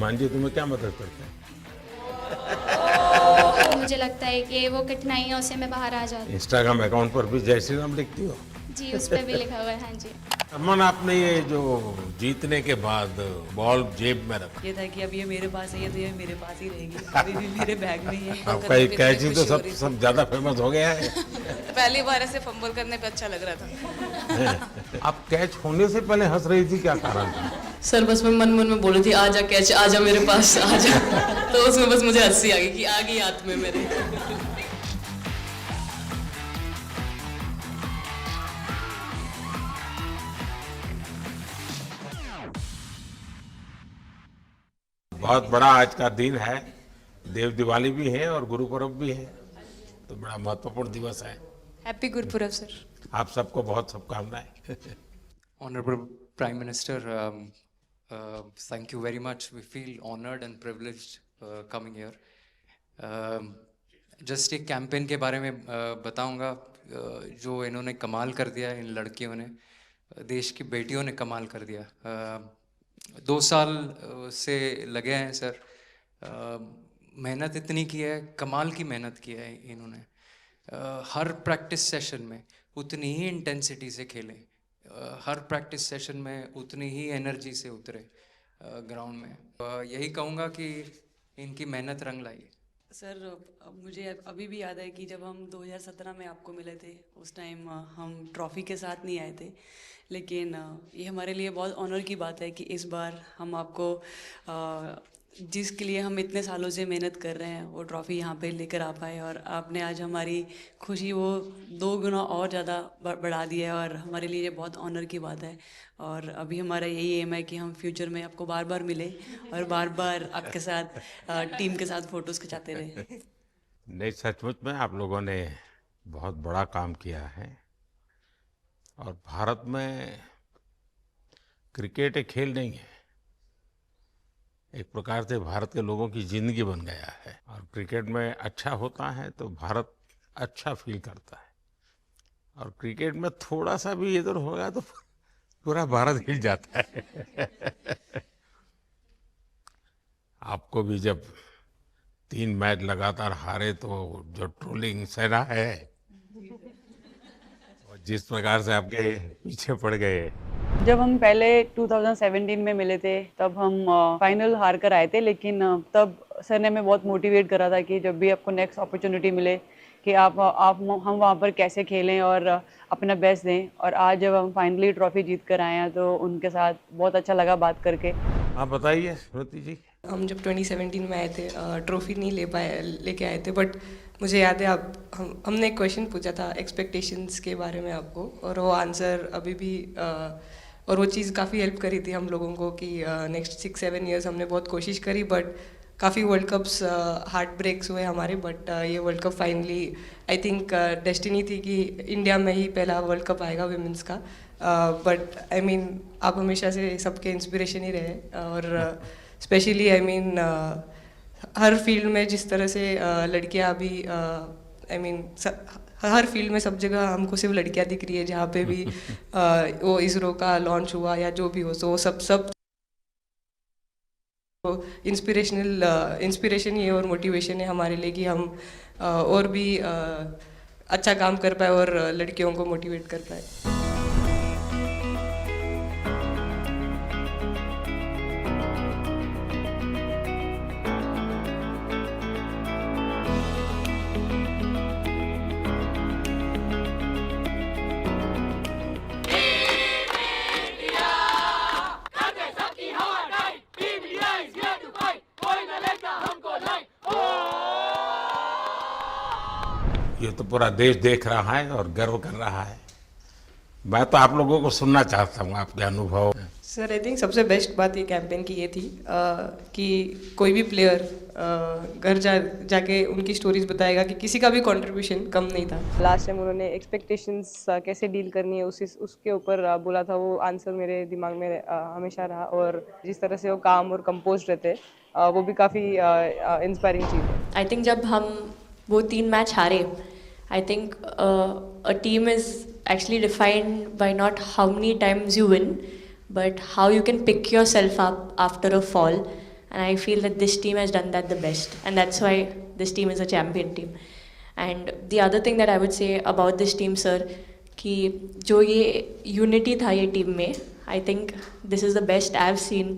रहमान जी तुम्हें क्या मदद करते हैं? मुझे लगता है कि वो कठिनाइयों से मैं बाहर आ जाती इंस्टाग्राम अकाउंट पर भी जय श्री राम लिखती हो? हूँ। जी, उस पर भी लिखा हुआ है। हाँ जी। अमन, आपने ये जो जीतने के बाद बॉल जेब में रखा, ये था कि अब ये मेरे पास है, ये तो ये मेरे पास ही रहेगी, अभी भी मेरे बैग में ही है। आपका ये कैच ही तो सब ज्यादा फेमस हो गया है। पहली बार ऐसे फंबल करने पे अच्छा लग रहा था। आप कैच होने से पहले हंस रही थी, क्या कारण था? सर बस मैं मन में बोली थी आजा कैच, आजा मेरे पास आजा। तो उसमें बस मुझे हंसी आ गई कि आ गई हाथ में मेरे। बहुत बड़ा आज का दिन है, देव दिवाली भी है और गुरु पर्व भी है, तो बड़ा महत्वपूर्ण दिवस है। Happy Gurpurab sir. आप सबको बहुत शुभकामनाएं। Honorable Prime Minister, thank you very much. We feel honored and privileged coming here. Just एक कैंपेन के बारे में बताऊंगा जो इन्होंने कमाल कर दिया, इन लड़कियों ने, देश की बेटियों ने कमाल कर दिया। 2 साल से लगे हैं सर, मेहनत इतनी की है, कमाल की मेहनत की है इन्होंने। हर प्रैक्टिस सेशन में उतनी ही इंटेंसिटी से खेलें, हर प्रैक्टिस सेशन में उतनी ही एनर्जी से उतरे ग्राउंड में। यही कहूँगा कि इनकी मेहनत रंग लाई। सर अब मुझे अभी भी याद है कि जब हम 2017 में आपको मिले थे, उस टाइम हम ट्रॉफ़ी के साथ नहीं आए थे, लेकिन ये हमारे लिए बहुत ऑनर की बात है कि इस बार हम आपको जिसके लिए हम इतने सालों से मेहनत कर रहे हैं वो ट्रॉफ़ी यहाँ पे लेकर आ पाए, और आपने आज हमारी खुशी वो 2 गुना और ज़्यादा बढ़ा दी है, और हमारे लिए ये बहुत ऑनर की बात है। और अभी हमारा यही एम है कि हम फ्यूचर में आपको बार बार मिले और बार बार आपके साथ टीम के साथ फ़ोटोज़ खिंचाते रहे। नहीं, सचमुच में आप लोगों ने बहुत बड़ा काम किया है, और भारत में क्रिकेट एक खेल नहीं है, एक प्रकार से भारत के लोगों की जिंदगी बन गया है, और क्रिकेट में अच्छा होता है तो भारत अच्छा फील करता है, और क्रिकेट में थोड़ा सा भी इधर होगा तो पूरा भारत हिल जाता है। आपको भी जब 3 मैच लगातार हारे तो जो ट्रोलिंग सेना है, और जिस प्रकार से आपके पीछे पड़ गए। जब हम पहले 2017 में मिले थे तब हम फाइनल हार कर आए थे, लेकिन तब सर ने हमें बहुत मोटिवेट करा था कि जब भी आपको नेक्स्ट अपॉर्चुनिटी मिले कि हम वहाँ पर कैसे खेलें और अपना बेस्ट दें। और आज जब हम फाइनली ट्रॉफी जीत कर आए हैं तो उनके साथ बहुत अच्छा लगा बात करके। आप बताइए स्मृति जी। हम जब 2017 में आए थे, ट्रॉफी नहीं लेके आए थे, बट मुझे याद है हमने एक क्वेश्चन पूछा था एक्सपेक्टेशंस के बारे में आपको, और वो आंसर अभी भी और वो चीज़ काफ़ी हेल्प करी थी हम लोगों को कि नेक्स्ट 6-7 ईयर्स हमने बहुत कोशिश करी, बट काफ़ी वर्ल्ड कप्स हार्ट ब्रेक्स हुए हमारे, बट ये world cup finally I think destiny थी कि इंडिया में ही पहला वर्ल्ड कप आएगा विमेंस का। बट आई मीन आप हमेशा से सबके इंस्पिरेशन ही रहे, और specially I mean her field में जिस तरह से लड़कियां अभी आई मीन हर फील्ड में सब जगह हमको सिर्फ लड़कियां दिख रही है, जहाँ पे भी वो इसरो का लॉन्च हुआ या जो भी हो, तो वो सब इंस्पिरेशन ही है और मोटिवेशन है हमारे लिए कि हम और भी अच्छा काम कर पाए और लड़कियों को मोटिवेट कर पाए। ये तो पूरा देश देख रहा है और गर्व कर रहा है। मैं तो आप लोगों को सुनना चाहता हूँ आपके अनुभव। सर आई थिंक सबसे बेस्ट बात ये कैंपेन की ये थी कि कोई भी प्लेयर घर जाके उनकी स्टोरीज बताएगा कि किसी का भी कंट्रीब्यूशन कम नहीं था। लास्ट टाइम उन्होंने एक्सपेक्टेशंस कैसे डील करनी है उसके ऊपर बोला था, वो आंसर मेरे दिमाग में हमेशा रहा, और जिस तरह से वो काम और कंपोज रहते वो भी काफ़ी इंस्पायरिंग चीज़ है। आई थिंक जब हम वो 3 मैच हारे, I think a team is actually defined by not how many times you win, but how you can pick yourself up after a fall and I feel that this team has done that the best, and that's why this team is a champion team. And the other thing that I would say about this team, sir, कि जो ये unity था ये team में, I think this is the best I've seen,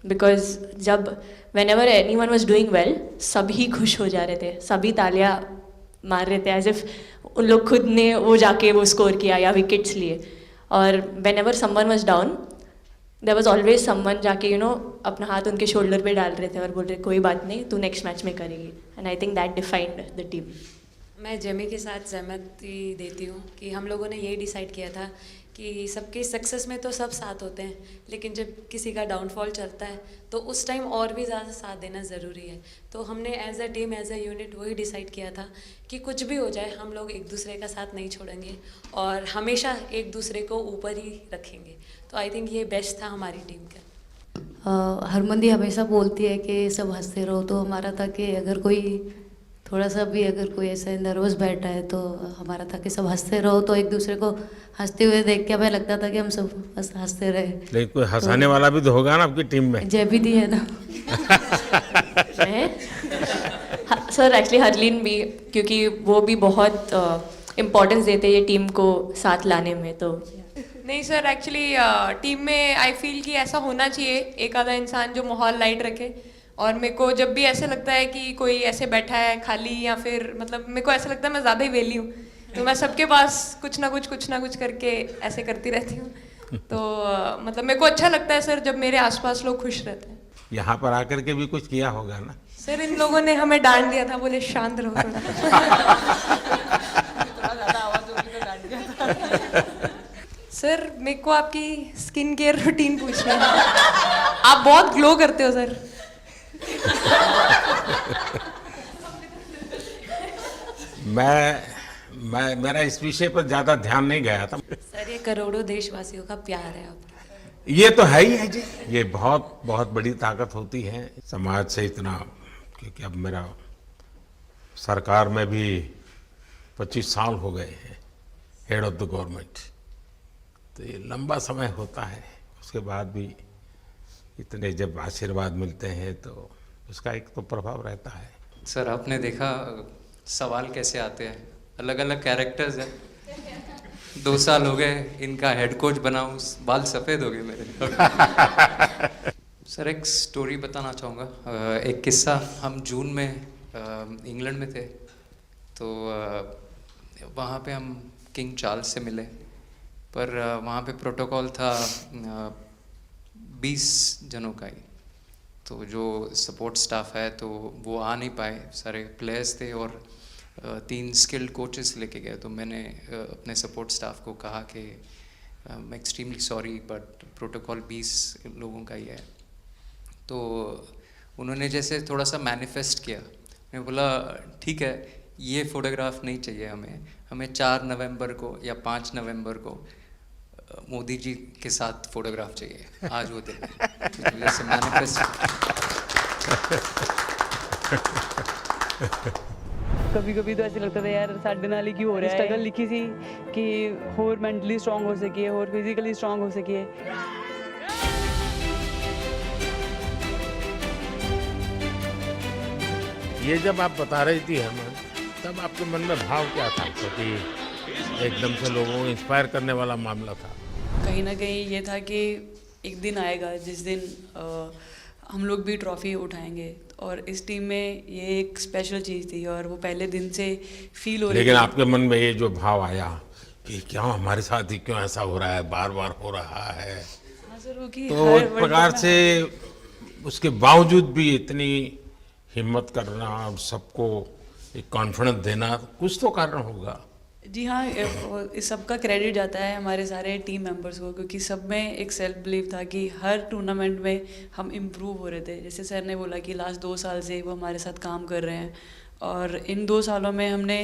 because जब whenever anyone was doing well, सभी खुश हो जा रहे थे, सभी तालियां मार रहे थे, as if उन लोग खुद ने वो जाके वो स्कोर किया या विकेट्स लिए. और whenever someone was down, there was always someone जाके अपना हाथ उनके शोल्डर पे डाल रहे थे और बोल रहे कोई बात नहीं, तू नेक्स्ट मैच में करेगी. And I think that defined the team. मैं जेमी के साथ सहमति देती हूँ कि हम लोगों ने यही डिसाइड किया था कि सबकी सक्सेस में तो सब साथ होते हैं, लेकिन जब किसी का डाउनफॉल चलता है तो उस टाइम और भी ज़्यादा साथ देना ज़रूरी है. तो हमने as a team, as a unit वही डिसाइड किया था कि कुछ भी हो जाए हम लोग एक दूसरे का साथ नहीं छोड़ेंगे और हमेशा एक दूसरे को ऊपर ही रखेंगे. तो आई थिंक ये बेस्ट था हमारी टीम का. हरमंदी हमेशा बोलती है कि सब हंसते रहो, तो हमारा था कि अगर कोई थोड़ा सा भी अगर कोई ऐसे नर्वस बैठा है तो हमारा था कि सब हंसते रहो, तो एक दूसरे को हंसते हुए देख के हमें लगता था कि हम सब हंसते रहे. लेकिन कोई हंसाने वाला भी तो होगा ना आपकी टीम में. जयबी दी है ना. सर एक्चुअली हरलीन भी, क्योंकि वो भी बहुत इम्पोर्टेंस देते हैं ये टीम को साथ लाने में. तो नहीं सर, एक्चुअली टीम में आई फील कि ऐसा होना चाहिए एक आधा इंसान जो माहौल लाइट रखे. और मेरे को जब भी ऐसे लगता है कि कोई ऐसे बैठा है खाली, या फिर मतलब मेरे को ऐसा लगता है मैं ज़्यादा ही वेली हूँ, तो मैं सबके पास कुछ ना कुछ करके ऐसे करती रहती हूँ. तो मतलब मेरे को अच्छा लगता है सर जब मेरे आसपास लोग खुश रहते हैं. यहाँ पर आकर के भी कुछ किया होगा ना. सर इन लोगों ने हमें डांट दिया था, बोले शांत रहो थोड़ा. सर मेरे को आपकी स्किन केयर रूटीन पूछना है. आप बहुत ग्लो करते हो सर. मैं मेरा इस विषय पर ज्यादा ध्यान नहीं गया था. सर ये करोड़ों देशवासियों का प्यार है आप. ये तो है ही है जी. ये बहुत बहुत बड़ी ताकत होती है समाज से इतना, क्योंकि अब मेरा सरकार में भी 25 साल हो गए हैं हेड ऑफ द गवर्नमेंट. तो ये लंबा समय होता है. उसके बाद भी इतने जब आशीर्वाद मिलते हैं तो उसका एक तो प्रभाव रहता है. सर आपने देखा सवाल कैसे आते हैं, अलग अलग कैरेक्टर्स हैं. 2 साल हो गए इनका हेड कोच बनाऊं, बाल सफ़ेद हो गए मेरे. सर एक स्टोरी बताना चाहूँगा, एक किस्सा. हम जून में इंग्लैंड में थे, तो वहाँ पे हम किंग चार्ल्स से मिले, पर वहाँ पे प्रोटोकॉल था 20 जनों का ही. तो जो सपोर्ट स्टाफ है तो वो आ नहीं पाए, सारे प्लेयर्स थे और 3 स्किल्ड कोचेस लेके गए. तो मैंने अपने सपोर्ट स्टाफ को कहा कि I am extremely sorry but protocol 20 लोगों का ही है. तो उन्होंने जैसे थोड़ा सा मैनिफेस्ट किया. मैं बोला ठीक है, ये फ़ोटोग्राफ नहीं चाहिए हमें 4 नवंबर को या 5 नवंबर को मोदी जी के साथ फोटोग्राफ चाहिए. आज वो दिन जैसे मैनिफेस्ट. कभी कभी तो ऐसे लगता था यार साढ़े नाल ही क्यों हो रहा है. स्ट्रगल लिखी सी कि होर मेंटली स्ट्रांग हो सकिए, होर फिजिकली स्ट्रांग हो सकिए. ये जब आप बता रही थी हमें, तब आपके मन में भाव क्या था? क्योंकि एकदम से लोगों को इंस्पायर करने वाला मामला था. कहीं ना कहीं ये था कि एक दिन आएगा जिस दिन हम लोग भी ट्रॉफी उठाएंगे, और इस टीम में ये एक स्पेशल चीज़ थी और वो पहले दिन से फील हो रही थी. लेकिन आपके मन में ये जो भाव आया कि क्या हमारे साथ ही क्यों ऐसा हो रहा है, बार बार हो रहा है, हाँ सर, वो कि तो एक प्रकार से उसके बावजूद भी इतनी हिम्मत करना और सबको एक कॉन्फिडेंस देना, कुछ तो कारण होगा. जी हाँ, इस सब का क्रेडिट जाता है हमारे सारे टीम मेंबर्स को, क्योंकि सब में एक सेल्फ बिलीव था कि हर टूर्नामेंट में हम इम्प्रूव हो रहे थे. जैसे सर ने बोला कि लास्ट 2 साल से वो हमारे साथ काम कर रहे हैं, और इन 2 सालों में हमने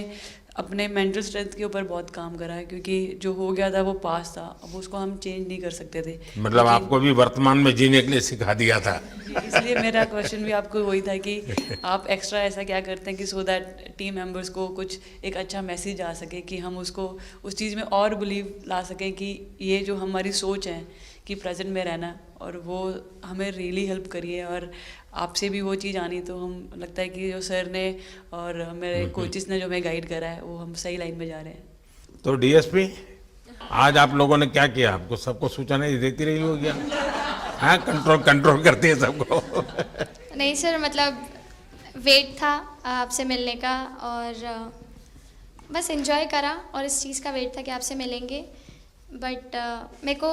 अपने मेंटल स्ट्रेंथ के ऊपर बहुत काम करा है, क्योंकि जो हो गया था वो पास था, अब उसको हम चेंज नहीं कर सकते थे. मतलब आपको भी वर्तमान में जीने के लिए सिखा दिया था. इसलिए मेरा क्वेश्चन भी आपको वही था कि आप एक्स्ट्रा ऐसा क्या करते हैं कि सो दैट टीम मेंबर्स को कुछ एक अच्छा मैसेज आ सके, कि हम उसको उस चीज़ में और बिलीव ला सकें कि ये जो हमारी सोच है कि प्रेजेंट में रहना और वो हमें रियली हेल्प करी है। और आपसे भी वो चीज़ आनी, तो हम लगता है कि जो सर ने और मेरे कोचेस ने जो हमें गाइड करा है वो हम सही लाइन में जा रहे हैं। तो डीएसपी, आज आप लोगों ने क्या किया? आपको सबको सूचनाएं देती रही होगी, हाँ? कंट्रोल करती है सबको। नहीं सर, मतलब वेट था आपसे मिलने का और बस एंजॉय करा, और इस चीज़ का वेट था कि आपसे मिलेंगे। बट मेरे को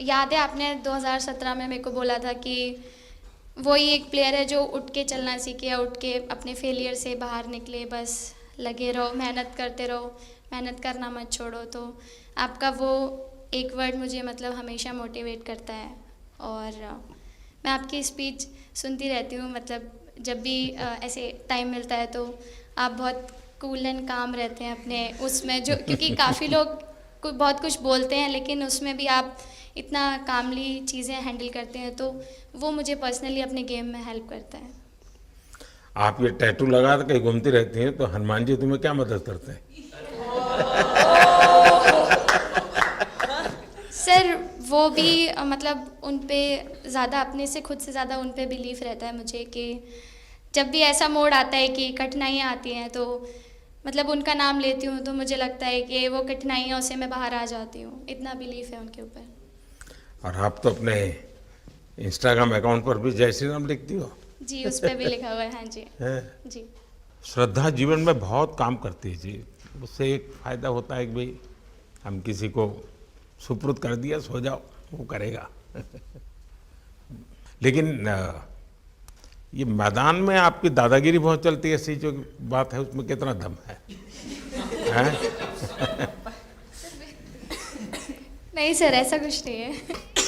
याद है आपने 2017 में मेरे को बोला था कि वही एक प्लेयर है जो उठ के चलना सीखे, या उठ के अपने फेलियर से बाहर निकले, बस लगे रहो, मेहनत करते रहो, मेहनत करना मत छोड़ो। तो आपका वो एक वर्ड मुझे मतलब हमेशा मोटिवेट करता है, और मैं आपकी स्पीच सुनती रहती हूँ। मतलब जब भी ऐसे टाइम मिलता है तो आप बहुत कूल एंड काम रहते हैं अपने उसमें, जो क्योंकि काफ़ी लोग बहुत कुछ बोलते हैं, लेकिन उसमें भी आप इतना कामली चीज़ें हैंडल करते हैं, तो वो मुझे पर्सनली अपने गेम में हेल्प करता है। आप ये टैटू लगा के कहीं घूमती रहती हैं, तो हनुमान जी तुम्हें क्या मदद करते हैं? सर वो भी मतलब उन पे ज़्यादा, अपने से खुद से ज़्यादा उन पे बिलीफ रहता है मुझे, कि जब भी ऐसा मोड़ आता है कि कठिनाइयाँ आती हैं, तो मतलब उनका नाम लेती हूँ तो मुझे लगता है कि वो कठिनाइयों से मैं बाहर आ जाती हूँ। इतना बिलीफ है उनके ऊपर। और आप तो अपने इंस्टाग्राम अकाउंट पर भी जय श्री राम लिखती हो? जी, उस पर भी लिखा हुआ है। हाँ जी। जी। श्रद्धा जीवन में बहुत काम करती है जी। उससे एक फायदा होता है कि भाई हम किसी को सुपुर्द कर दिया, सो जाओ, वो करेगा। लेकिन ये मैदान में आपकी दादागिरी बहुत चलती है, ऐसी जो बात है उसमें कितना दम है? नहीं सर, ऐसा कुछ नहीं है।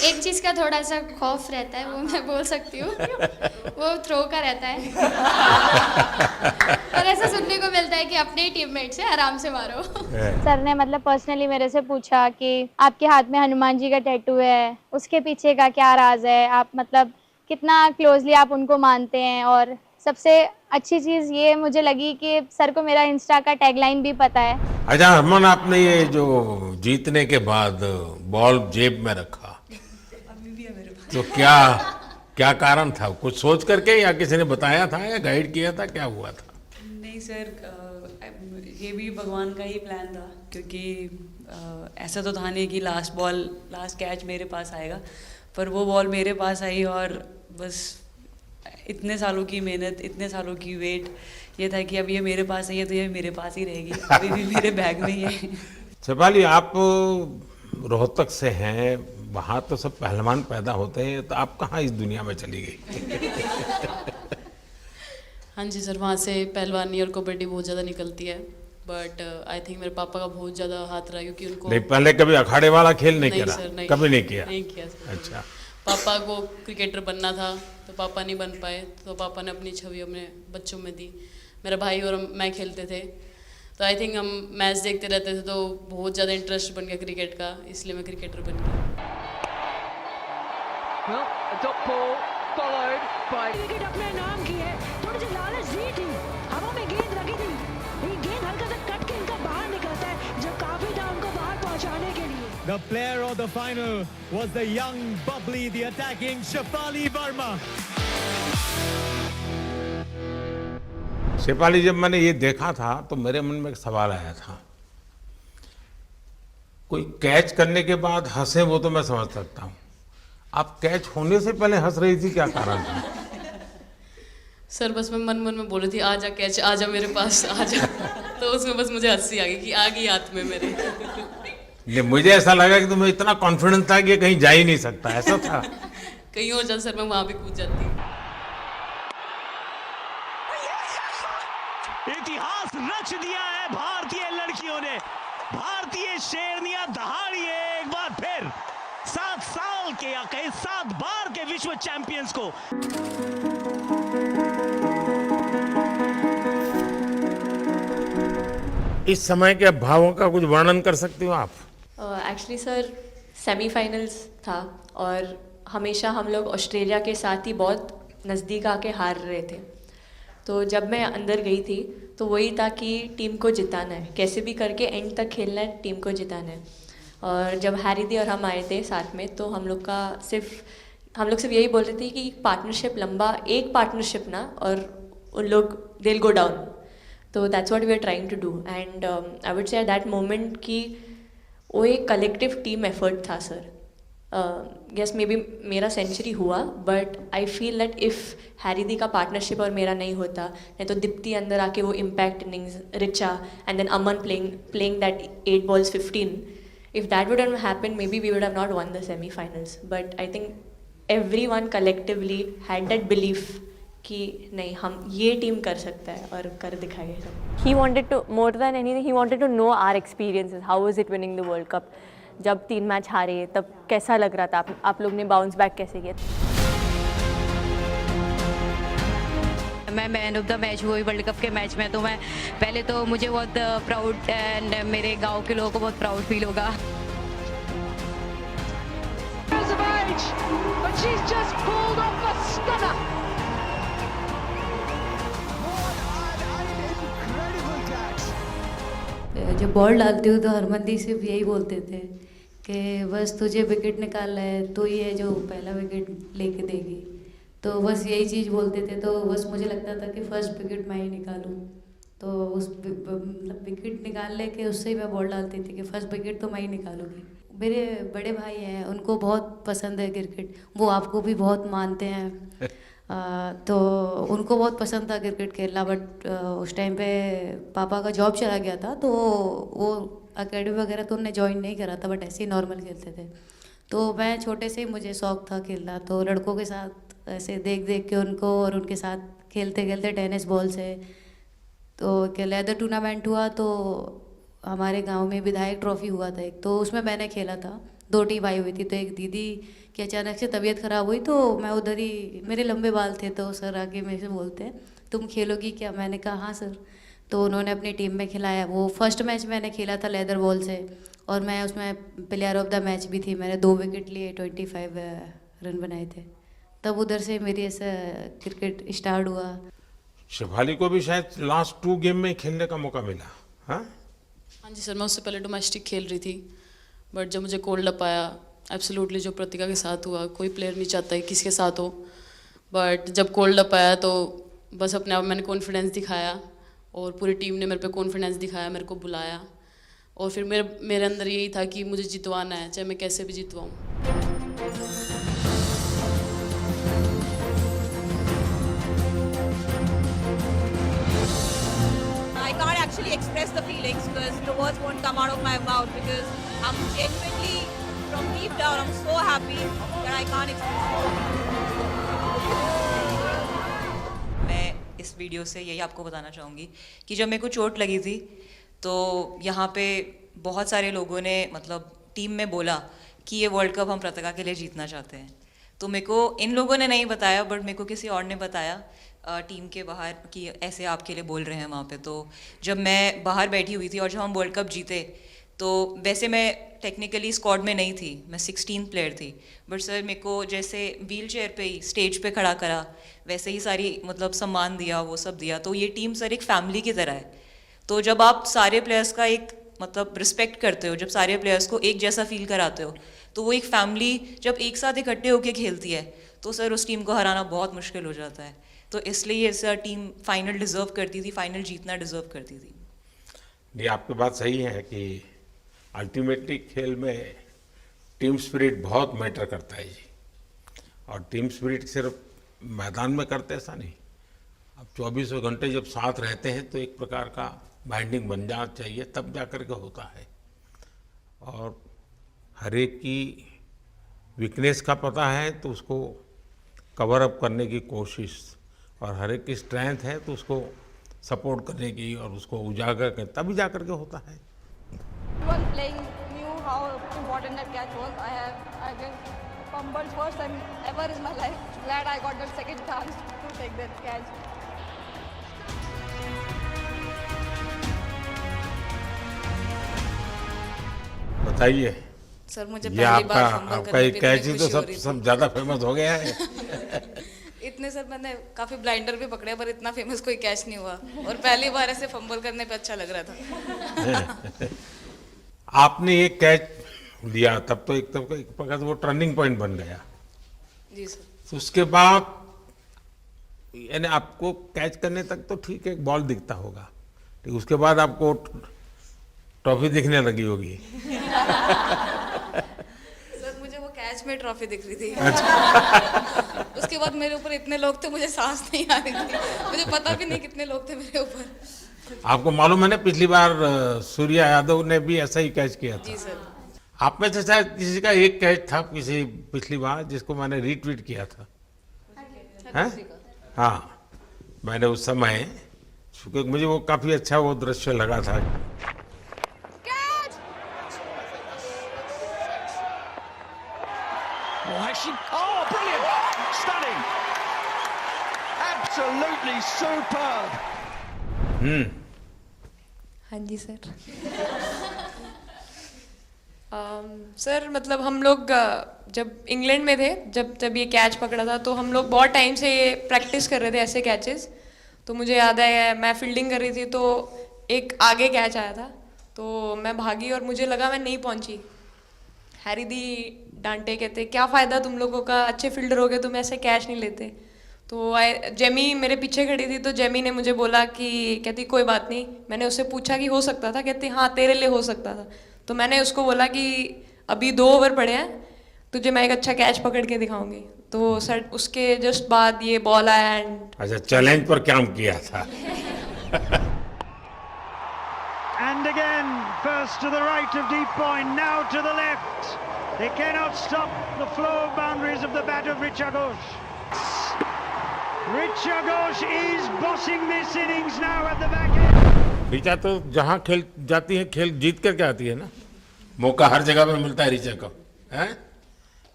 एक चीज़ का थोड़ा सा खौफ रहता है, वो मैं बोल सकती हूँ, वो थ्रो का रहता है। और ऐसा सुनने को मिलता है कि अपने ही टीममेट से आराम से मारो। सर ने मतलब पर्सनली मेरे से पूछा कि आपके हाथ में हनुमान जी का टैटू है, उसके पीछे का क्या राज है, आप मतलब कितना क्लोजली आप उनको मानते हैं। और सबसे अच्छी चीज़ ये मुझे लगी कि सर को मेरा इंस्टा का टैगलाइन भी पता है। अच्छा हरमन, आपने ये जो जीतने के बाद बॉल जेब में रखा, अभी भी है मेरे पास। तो क्या कारण था? कुछ सोच करके, या किसी ने बताया था, या गाइड किया था, क्या हुआ था? नहीं सर, ये भी भगवान का ही प्लान था, क्योंकि ऐसा तो था नहीं कि लास्ट कैच मेरे पास आएगा, पर वो बॉल मेरे पास आई, और बस इतने सालों की मेहनत, इतने सालों की वेट, ये था कि अब ये मेरे पास आई है तो ये मेरे पास ही रहेगी, अभी भी मेरे बैग में ही है। शेफाली, आप रोहतक से हैं, वहाँ तो सब पहलवान पैदा होते हैं, तो आप कहाँ इस दुनिया में चली गई? हाँ जी सर, वहाँ से पहलवानी और कबड्डी बहुत ज़्यादा निकलती है, बट आई थिंक मेरे पापा का बहुत ज़्यादा हाथ रहा, क्योंकि उनको नहीं, पहले कभी अखाड़े वाला खेल नहीं खेला? सर, नहीं, कभी नहीं किया? नहीं किया सर। अच्छा। पापा को क्रिकेटर बनना था, तो पापा नहीं बन पाए, तो पापा ने अपनी छवि अपने बच्चों में दी। मेरा भाई और मैं खेलते थे, तो आई थिंक हम मैच देखते रहते थे, तो बहुत ज़्यादा इंटरेस्ट बन गया क्रिकेट का, इसलिए मैं क्रिकेटर बन गया। विकेट अपने नाम की है, थोड़ी सी लालच दी थी, हवा में गेंद लगी थी, ये गेंद हल्का सा कट के इनका बाहर निकलता है, जब काफी था उनको बाहर पहुंचाने के लिए। The player of the final was the young, bubbly, the attacking Shefali Verma. Shefali, जब मैंने ये देखा था तो मेरे मन में एक सवाल आया था। कोई कैच करने के बाद हंसे वो तो मैं समझ सकता हूँ, आप कैच होने से पहले हंस रही थी, क्या कारण था? सर बस मैं मन में बोल रही थी, आजा कैच, आजा मेरे पास, आजा। तो उसमें बस मुझे हंसी आ गई कि आ गई हाथ में मेरे। नहीं, मुझे ऐसा लगा कि तुम्हें इतना कॉन्फिडेंस था कि कहीं जा ही नहीं सकता, ऐसा था? कहीं और जाता सर, मैं वहाँ पे कूद जाती। इतिहास रच दिया है भारतीय लड़कियों ने। भारतीय शेरनियां दहाड़ी है एक बार फिर 7 साल के, या कहीं 7 बार के विश्व चैंपियंस को। इस समय के भावों का कुछ वर्णन कर सकती हो आप? एक्चुअली सर, सेमीफाइनल्स था, और हमेशा हम लोग ऑस्ट्रेलिया के साथ ही बहुत नज़दीक आके हार रहे थे। तो जब मैं अंदर गई थी तो वही था कि टीम को जिताना है, कैसे भी करके एंड तक खेलना है, टीम को जिताना है। और जब हैरी दी और हम आए थे साथ में, तो हम लोग का सिर्फ हम लोग सिर्फ यही बोल रहे थे कि पार्टनरशिप लंबा, एक पार्टनरशिप ना, और उन लोग दे विल गो डाउन. तो that's what we are trying to do. And I would say at that moment कि वो एक कलेक्टिव टीम एफर्ट था सर. यस मे बी मेरा सेंचुरी हुआ, but I feel that if Harry दी का partnership और मेरा नहीं होता, नहीं तो दीप्ति अंदर आके वो impact innings, Richa and then Aman playing that 8 balls 15, if that would have happened, maybe we would have not won the semi-finals. But I think everyone collectively had that belief कि नहीं, हम ये टीम कर सकता है और कर दिखाएगा सब. He wanted to, more than anything, he wanted to know our experiences. How was it winning the World Cup? जब 3 मैच हारे तब कैसा लग रहा था, आप लोग ने बाउंस बैक कैसे किया? मैं मैन ऑफ द मैच हुई वर्ल्ड कप के मैच में, तो मैं पहले तो मुझे बहुत प्राउड एंड मेरे गांव के लोगों को बहुत प्राउड फील होगा. जब बॉल डालती हूँ तो हरमनदीप सिर्फ यही बोलते थे कि बस तुझे विकेट निकालना है, तो ये है जो पहला विकेट लेके देगी. तो बस यही चीज़ बोलते थे. तो बस मुझे लगता था कि फर्स्ट विकेट मैं ही निकालूं. तो उस मतलब विकेट निकाल लेके उससे ही मैं बॉल डालती थी कि फर्स्ट विकेट तो मैं ही निकालूंगी. मेरे बड़े भाई हैं, उनको बहुत पसंद है क्रिकेट, वो आपको भी बहुत मानते हैं. तो उनको बहुत पसंद था क्रिकेट खेलना. बट उस टाइम पे पापा का जॉब चला गया था, तो वो अकेडमी वगैरह तो उन्होंने ज्वाइन नहीं करा था, बट ऐसे ही नॉर्मल खेलते थे. तो मैं छोटे से ही मुझे शौक़ था खेलना, तो लड़कों के साथ ऐसे देख देख के उनको और उनके साथ खेलते खेलते टेनिस बॉल से. तो क्या लेदर टूर्नामेंट हुआ, तो हमारे गांव में विधायक ट्रॉफी हुआ था एक, तो उसमें मैंने खेला था. 2 टीम आई हुई थी. तो एक दीदी की अचानक से तबीयत ख़राब हुई, तो मैं उधर ही, मेरे लंबे बाल थे, तो सर आके मेरे से बोलते हैं तुम खेलोगी क्या? मैंने कहा हाँ सर. तो उन्होंने अपनी टीम में खिलाया. वो फर्स्ट मैच मैंने खेला था लेदर बॉल से, और मैं उसमें प्लेयर ऑफ द मैच भी थी. मैंने 2 विकेट लिए, 25 रन बनाए थे. तब उधर से मेरी ऐसा क्रिकेट स्टार्ट हुआ. शेफाली को भी शायद लास्ट 2 गेम में खेलने का मौका मिला. हाँ जी सर, मैं उससे पहले डोमेस्टिक खेल रही थी, बट जब मुझे कोल्ड अप आया, एब्सोल्युटली जो प्रतिका के साथ हुआ, कोई प्लेयर नहीं चाहता है किसके साथ हो, बट जब कोल्ड अप आया तो बस अपने आप मैंने कॉन्फिडेंस दिखाया, और पूरी टीम ने मेरे पे कॉन्फिडेंस दिखाया, मेरे को बुलाया, और फिर मेरे अंदर यही था कि मुझे जितवाना है, चाहे मैं कैसे भी जितवाऊँ. I can't actually express the feelings because the words won't come out of my mouth, because I'm genuinely, from deep down, I'm so happy that I can't express it. मैं इस वीडियो से यही आपको बताना चाहूँगी कि जब मेरे को चोट लगी थी, तो यहाँ पे बहुत सारे लोगों ने मतलब टीम में बोला कि ये वर्ल्ड कप हम प्रतिका के लिए जीतना चाहते हैं. तो मेरे को इन लोगों ने नहीं बताया, बट मेरे को किसी और ने बताया टीम के बाहर कि ऐसे आपके लिए बोल रहे हैं वहाँ पे. तो जब मैं बाहर बैठी हुई थी और जब हम वर्ल्ड कप जीते, तो वैसे मैं टेक्निकली स्क्वाड में नहीं थी, मैं 16th प्लेयर थी, बट सर मेरे को जैसे व्हील चेयर पे ही स्टेज पे खड़ा करा, वैसे ही सारी मतलब सम्मान दिया, वो सब दिया. तो ये टीम सर एक फैमिली की तरह है. तो जब आप सारे प्लेयर्स का एक मतलब रिस्पेक्ट करते हो, जब सारे प्लेयर्स को एक जैसा फील कराते हो, तो वो एक फैमिली जब एक साथ इकट्ठे होकर खेलती है, तो सर उस टीम को हराना बहुत मुश्किल हो जाता है. तो इसलिए सर टीम फाइनल डिज़र्व करती थी, फाइनल जीतना डिज़र्व करती थी. ये आपकी बात सही है कि अल्टीमेटली खेल में टीम स्पिरिट बहुत मैटर करता है जी. और टीम स्पिरिट सिर्फ मैदान में करते ऐसा नहीं, अब 24 घंटे जब साथ रहते हैं तो एक प्रकार का बाइंडिंग बन जाना चाहिए, तब जा कर के होता है. और हर एक की वीकनेस का पता है तो उसको कवर अप करने की कोशिश, और हर एक की स्ट्रेंथ है तो उसको सपोर्ट करने की और उसको उजागर कर, तभी जा कर के होता है. Everyone playing knew how important that catch was. I've been fumbled first time ever in my life. Glad I got that second chance to take that catch. बताइए सर, मुझे ये पहली बार फंबल आपका करने एक पे कैच ही इतनी तो खुशी हो सब रही थी. सब ज़्यादा फेमस हो गया है. इतने सर मैंने काफी ब्लाइंडर भी पकड़े, पर इतना फेमस कोई कैच नहीं हुआ, और पहली बार ऐसे फंबल करने पे अच्छा लग रहा था. आपने एक कैच लिया तब तो एक प्रकार से वो टर्निंग पॉइंट बन गया. जी सर। तो उसके बाद यानी आपको कैच करने तक तो ठीक है, बॉल दिखता होगा, लेकिन उसके बाद आपको ट्रॉफी दिखने लगी होगी। सर मुझे वो कैच में ट्रॉफी दिख रही थी। अच्छा। उसके बाद मेरे ऊपर इतने लोग थे, मुझे सांस नहीं आ रही थी, मुझे पता भी नहीं कितने लोग थे मेरे ऊपर। आपको मालूम है ना, पिछली बार सूर्या यादव ने भी ऐसा ही कैच किया था। जी सर। आप में से शायद किसी का एक कैच था किसी पिछली बार जिसको मैंने रीट्वीट किया था, हैं? हाँ, मैंने उस समय, क्योंकि मुझे वो काफी अच्छा वो दृश्य लगा था। Oh, brilliant! Stunning! Absolutely superb! हाँ जी सर। सर मतलब हम लोग जब इंग्लैंड में थे, जब ये कैच पकड़ा था, तो हम लोग बहुत टाइम से ये प्रैक्टिस कर रहे थे ऐसे कैचेस। तो मुझे याद है मैं फील्डिंग कर रही थी, तो एक आगे कैच आया था, तो मैं भागी और मुझे लगा मैं नहीं पहुंची। हैरी दी डांटे, कहते क्या फ़ायदा तुम लोगों का, अच्छे फील्डर हो गए, तुम ऐसे कैच नहीं लेते। तो जेमी मेरे पीछे खड़ी थी, तो जेमी ने मुझे बोला कि, कहती कोई बात नहीं। मैंने उससे पूछा कि हो सकता था, कहती हाँ तेरे लिए हो सकता था। तो मैंने उसको बोला कि अभी 2 ओवर पड़े हैं, तुझे मैं एक अच्छा कैच पकड़ के दिखाऊंगी। तो सर उसके जस्ट बाद ये बॉल आया एंड अच्छा, चैलेंज पर काम किया था। And again, first to the right of deep point, now to the left. They cannot stop the flow of boundaries of the bat of Richa Ghosh. Richa Ghosh is bossing this innings now at the back end. Richa तो जहाँ खेल जाती है, खेल जीत करके आती है ना, मौका हर जगह पे मिलता है ऋचा को, हैं?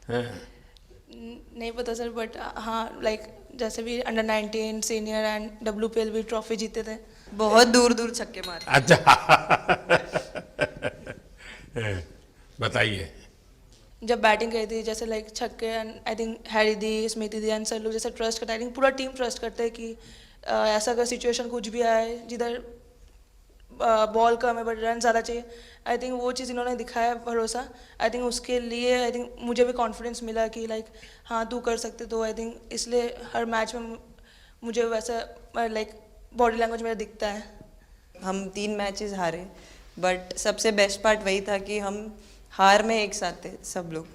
नहीं पता सर, बट हाँ लाइक जैसे भी अंडर 19 सीनियर एंड WPL भी ट्रॉफी जीते थे। बहुत दूर दूर छक्के मारे। अच्छा। बताइए। जब बैटिंग करी थी, जैसे लाइक छक्के, and I think Harry the, Smriti the and sir लोग जैसे ट्रस्ट करते हैं, आई थिंक पूरा टीम ट्रस्ट करते हैं कि ऐसा अगर सिचुएशन कुछ भी आए जिधर बॉल कम है बट रन ज़्यादा चाहिए, आई थिंक वो चीज़ इन्होंने दिखाया भरोसा। आई थिंक उसके लिए आई थिंक मुझे भी कॉन्फिडेंस मिला कि लाइक हाँ तू कर सकते। तो आई थिंक इसलिए हर मैच में मुझे वैसा लाइक बॉडी लैंग्वेज मेरा दिखता है। हम 3 मैचेस हारे, बट सबसे बेस्ट पार्ट वही था कि हम हार में एक साथ थे सब लोग,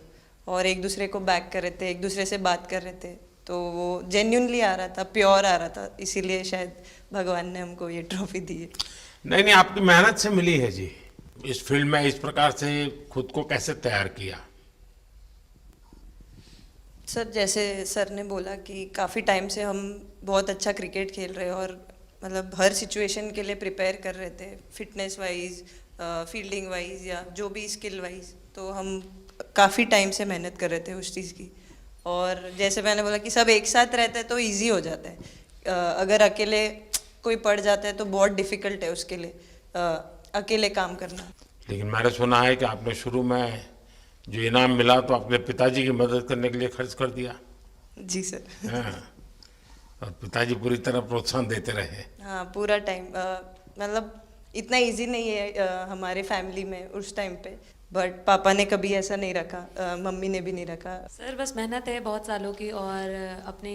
और एक दूसरे को बैक कर रहे थे, एक दूसरे से बात कर रहे थे। तो वो जेन्युइनली आ रहा था, प्योर आ रहा था, इसीलिए शायद भगवान ने हमको ये ट्रॉफी दी है। नहीं, आपकी मेहनत से मिली है जी। इस फील्ड में इस प्रकार से खुद को कैसे तैयार किया? सर जैसे सर ने बोला कि काफ़ी टाइम से हम बहुत अच्छा क्रिकेट खेल रहे हैं, और मतलब हर सिचुएशन के लिए प्रिपेयर कर रहे थे, फिटनेस वाइज, फील्डिंग वाइज या जो भी स्किल वाइज। तो हम काफ़ी टाइम से मेहनत कर रहे थे उस चीज़ की। और जैसे मैंने बोला कि सब एक साथ रहते हैं तो इजी हो जाता है। अगर अकेले कोई पड़ जाता है तो बहुत डिफ़िकल्ट है उसके लिए अकेले काम करना। लेकिन मैंने सुना है कि आपने शुरू में जो इनाम मिला तो अपने पिताजी की मदद करने के लिए खर्च कर दिया। जी सर। हाँ, और पिताजी पूरी तरह प्रोत्साहन देते रहे। हाँ, पूरा टाइम मतलब इतना इजी नहीं है हमारे फैमिली में उस टाइम पे, बट पापा ने कभी ऐसा नहीं रखा, मम्मी ने भी नहीं रखा। सर बस मेहनत है बहुत सालों की, और अपने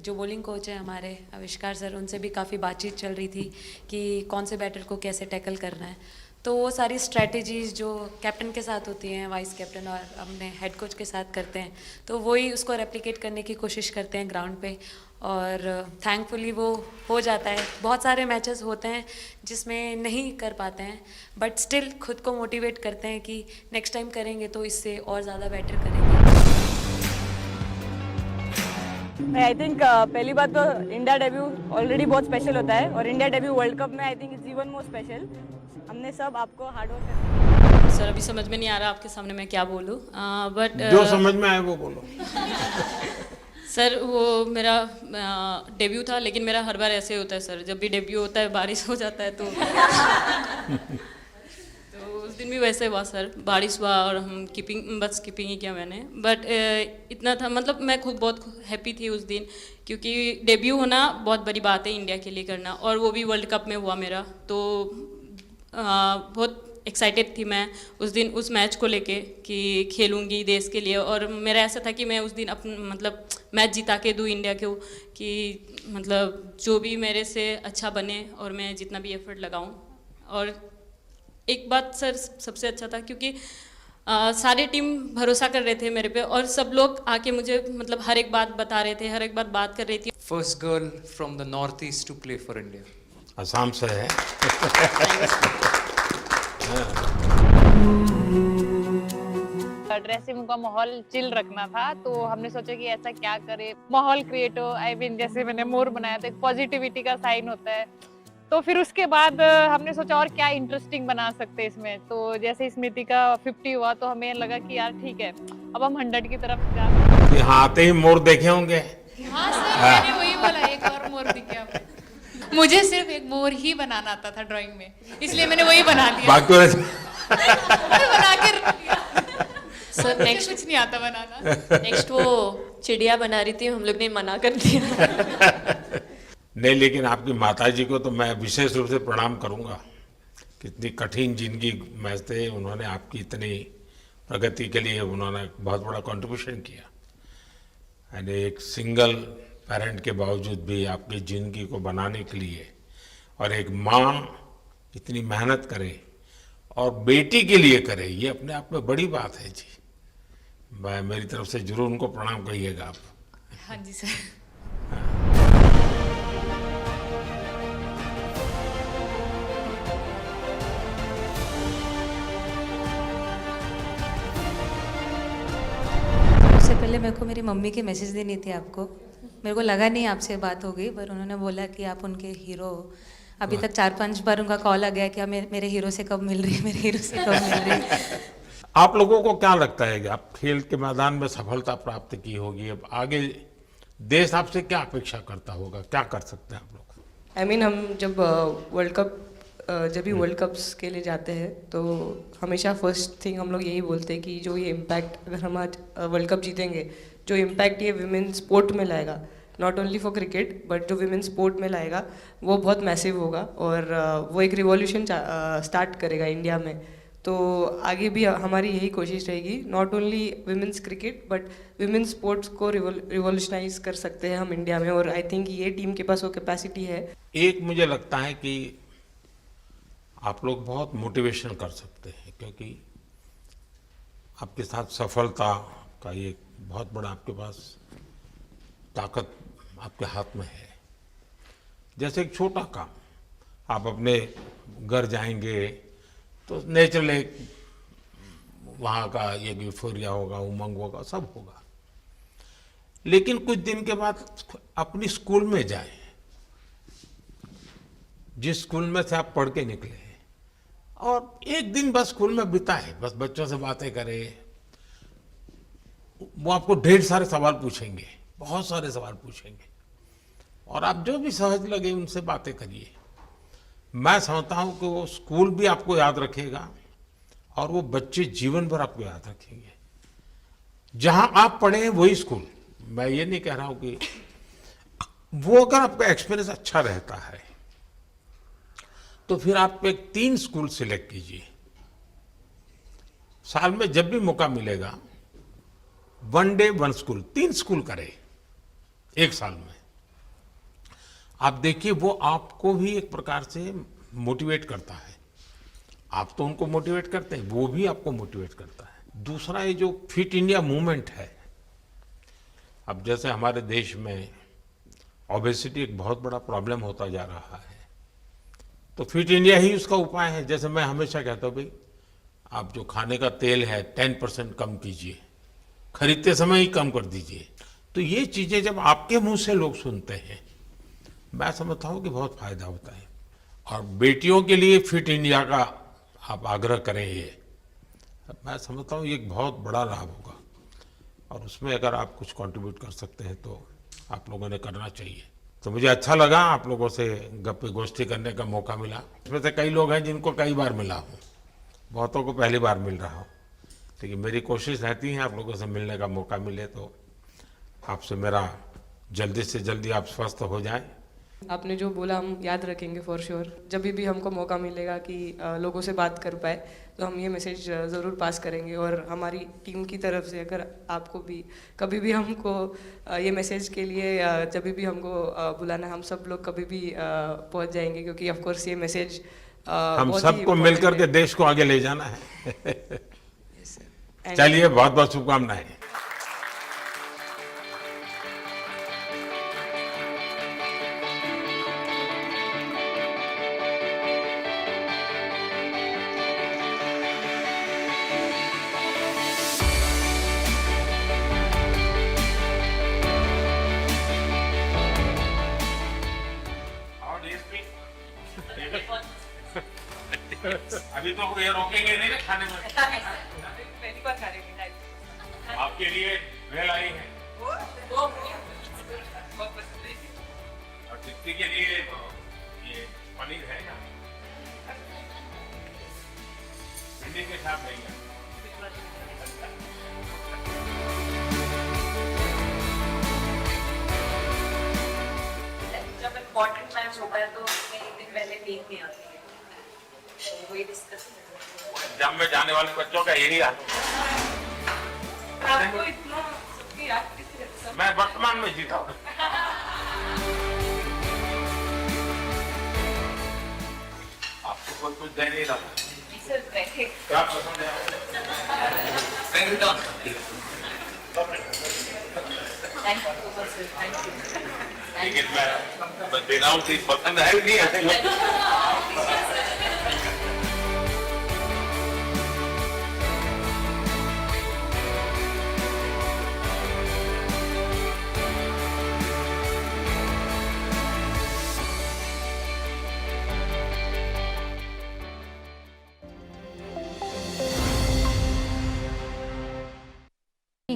जो बॉलिंग कोच है हमारे आविष्कार सर, उनसे भी काफ़ी बातचीत चल रही थी कि कौन से बैटर को कैसे टैकल करना है। तो वो सारी स्ट्रैटेजीज जो कैप्टन के साथ होती हैं, वाइस कैप्टन और अपने हेड कोच के साथ करते हैं, तो वही उसको रेप्लिकेट करने की कोशिश करते हैं ग्राउंड पे, और थैंकफुली वो हो जाता है। बहुत सारे मैचेस होते हैं जिसमें नहीं कर पाते हैं, बट स्टिल खुद को मोटिवेट करते हैं कि नेक्स्ट टाइम करेंगे तो इससे और ज़्यादा बेटर करेंगे। आई थिंक पहली बात तो इंडिया डेब्यू ऑलरेडी बहुत स्पेशल होता है, और इंडिया डेब्यू वर्ल्ड कप में I think it's even more special. हमने सब आपको हार्ड वर्क करना। सर अभी समझ में नहीं आ रहा आपके सामने मैं क्या बोलूँ, बट जो समझ में आए वो बोलो। सर वो मेरा डेब्यू था, लेकिन मेरा हर बार ऐसे होता है सर, जब भी डेब्यू होता है बारिश हो जाता है तो उस दिन भी वैसे हुआ सर, बारिश हुआ और हम बस कीपिंग ही किया मैंने। बट इतना था, मतलब मैं खुद बहुत हैप्पी थी उस दिन, क्योंकि डेब्यू होना बहुत बड़ी बात है इंडिया के लिए करना, और वो भी वर्ल्ड कप में हुआ मेरा, तो बहुत एक्साइटेड थी मैं उस दिन उस मैच को लेके कि खेलूँगी देश के लिए, और मेरा ऐसा था कि मैं उस दिन मतलब मैच जिता के दूँ इंडिया को, कि मतलब जो भी मेरे से अच्छा बने और मैं जितना भी एफर्ट लगाऊँ। और एक बात सर सबसे अच्छा था क्योंकि सारी टीम भरोसा कर रहे थे मेरे पे, और सब लोग आके मुझे मतलब हर एक बात बता रहे थे, हर एक बात कर रही थी। First girl from the north east to play for India. Assam से है। ड्रेसिंग रूम का माहौल चिल रखना था, तो हमने सोचा कि ऐसा क्या करे, माहौल क्रिएट हो। आई मीन जैसे मैंने मोर बनाया था, एक पॉजिटिविटी का साइन होता है। तो फिर उसके बाद हमने सोचा और क्या इंटरेस्टिंग बना सकते हैं इसमें। तो जैसे स्मृति का 50 हुआ तो हमें लगा कि यार ठीक है, अब हम 100 की तरफ जा। यहाँ आते ही मोर देखे होंगे। हाँ सर, मैंने वही बोला, एक और मोर दिखे आपको। मुझे सिर्फ एक मोर ही बनाना आता था ड्राइंग में, इसलिए मैंने वही बना दिया। बाकी बना के रख दिया। सर नेक्स्ट कुछ नहीं आता बनाना। नेक्स्ट वो चिड़िया बना रही थी, हम लोग ने मना कर दिया। नहीं, लेकिन आपकी माताजी को तो मैं विशेष रूप से प्रणाम करूंगा। कितनी कठिन जिंदगी में थे, उन्होंने आपकी इतनी प्रगति के लिए उन्होंने बहुत बड़ा कंट्रीब्यूशन किया। यानी एक सिंगल पेरेंट के बावजूद भी आपकी ज़िंदगी को बनाने के लिए, और एक माँ इतनी मेहनत करे और बेटी के लिए करे, ये अपने आप में बड़ी बात है जी। मैं मेरी तरफ से जरूर उनको प्रणाम कहिएगा आप। हाँ जी सर। सबसे पहले मेरे को मेरी मम्मी की मैसेज देनी थी आपको। मेरे को लगा नहीं आपसे बात हो गई, पर उन्होंने बोला कि आप उनके हीरो हो। अभी तक 4-5 बार उनका कॉल आ गया कि आप मेरे हीरो से कब मिल रही है, मेरे हीरो से कब मिल रही है। आप लोगों को क्या लगता है कि आप खेल के मैदान में सफलता प्राप्त की होगी, अब आगे देश आपसे क्या अपेक्षा करता होगा, क्या कर सकते हैं आप लोग? आई मीन हम जब वर्ल्ड कप्स के लिए जाते हैं तो हमेशा फर्स्ट थिंग हम लोग यही बोलते हैं कि जो ये इम्पैक्ट, अगर हम आज वर्ल्ड कप जीतेंगे, जो इम्पैक्ट ये विमेन स्पोर्ट में लाएगा, not only for cricket but जो विमेन स्पोर्ट में लाएगा, वो बहुत मैसिव होगा और वो एक रिवॉल्यूशन स्टार्ट करेगा इंडिया में। तो आगे भी हमारी यही कोशिश रहेगी, not only women's cricket but women sports को रिवॉल्यूशनाइज कर सकते हैं हम इंडिया में, और आई थिंक ये टीम के पास वो कैपेसिटी है। एक मुझे लगता है कि आप लोग बहुत मोटिवेशन कर सकते हैं, क्योंकि आपके साथ सफलता का ये बहुत बड़ा आपके पास ताकत आपके हाथ में है। जैसे एक छोटा काम, आप अपने घर जाएंगे तो नेचुरल एक वहाँ का ये यूफोरिया होगा, उमंग होगा, सब होगा। लेकिन कुछ दिन के बाद अपनी स्कूल में जाएं, जिस स्कूल में से आप पढ़ के निकले हैं, और एक दिन बस स्कूल में बिताए, बस बच्चों से बातें करें। वो आपको ढेर सारे सवाल पूछेंगे, बहुत सारे सवाल पूछेंगे, और आप जो भी सहज लगे उनसे बातें करिए। मैं समझता हूं कि वो स्कूल भी आपको याद रखेगा और वो बच्चे जीवन भर आपको याद रखेंगे। जहां आप पढ़े हैं वही स्कूल, मैं ये नहीं कह रहा हूं कि वो, अगर आपका एक्सपीरियंस अच्छा रहता है तो फिर आप एक 3 स्कूल सिलेक्ट कीजिए। साल में जब भी मौका मिलेगा 1 डे 1 स्कूल, 3 स्कूल करें एक साल में। आप देखिए वो आपको भी एक प्रकार से मोटिवेट करता है। आप तो उनको मोटिवेट करते हैं, वो भी आपको मोटिवेट करता है। दूसरा, ये जो फिट इंडिया मूवमेंट है, अब जैसे हमारे देश में ओबेसिटी एक बहुत बड़ा प्रॉब्लम होता जा रहा है, तो फिट इंडिया ही उसका उपाय है। जैसे मैं हमेशा कहता हूँ, भाई आप जो खाने का तेल है 10% कम कीजिए, खरीदते समय ही कम कर दीजिए। तो ये चीज़ें जब आपके मुंह से लोग सुनते हैं, मैं समझता हूँ कि बहुत फायदा होता है। और बेटियों के लिए फिट इंडिया का आप आग्रह करें, ये मैं समझता हूँ ये एक बहुत बड़ा लाभ होगा, और उसमें अगर आप कुछ कंट्रीब्यूट कर सकते हैं तो आप लोगों ने करना चाहिए। तो मुझे अच्छा लगा आप लोगों से गप्पे गोष्ठी करने का मौका मिला। इसमें से कई लोग हैं जिनको कई बार मिला हूँ, बहुतों को पहली बार मिल रहा हूँ, लेकिन मेरी कोशिश रहती है आप लोगों से मिलने का मौका मिले तो आपसे मेरा जल्दी से जल्दी आप स्वस्थ हो जाएं आपने जो बोला हम याद रखेंगे फॉर श्योर। जब भी हमको मौका मिलेगा कि लोगों से बात कर पाए तो हम ये मैसेज ज़रूर पास करेंगे। और हमारी टीम की तरफ से अगर आपको भी कभी भी हमको ये मैसेज के लिए जब भी हमको बुलाना, हम सब लोग कभी भी पहुंच जाएंगे, क्योंकि ऑफ कोर्स ये मैसेज हम सबको मिलकर के देश को आगे ले जाना है। चलिए, बहुत बहुत शुभकामनाएं। अभी तो ये रोकेंगे नहीं ना खाने में। पहली बार खा रहे हैं। आपके लिए वेल आई है और टिक्की के लिए ये पनीर है ना, भिंडी के साथ नहीं है। जब इम्पोर्टेंट मैच होता है तो उसमें एक दिन पहले टीम नहीं आती है, तो वही डिस्कस एग्जाम में जाने वाले बच्चों का यही हाल आपको इतना सबकी याद किससे रहती है? मैं वर्तमान में जीता हूँ। आपको कोई कुछ दे नहीं रहा। सर बैठे क्या पसंद है? Thank you so much sir, thank you. लेकिन मैं दे रहा हूँ, पसंद है नहीं?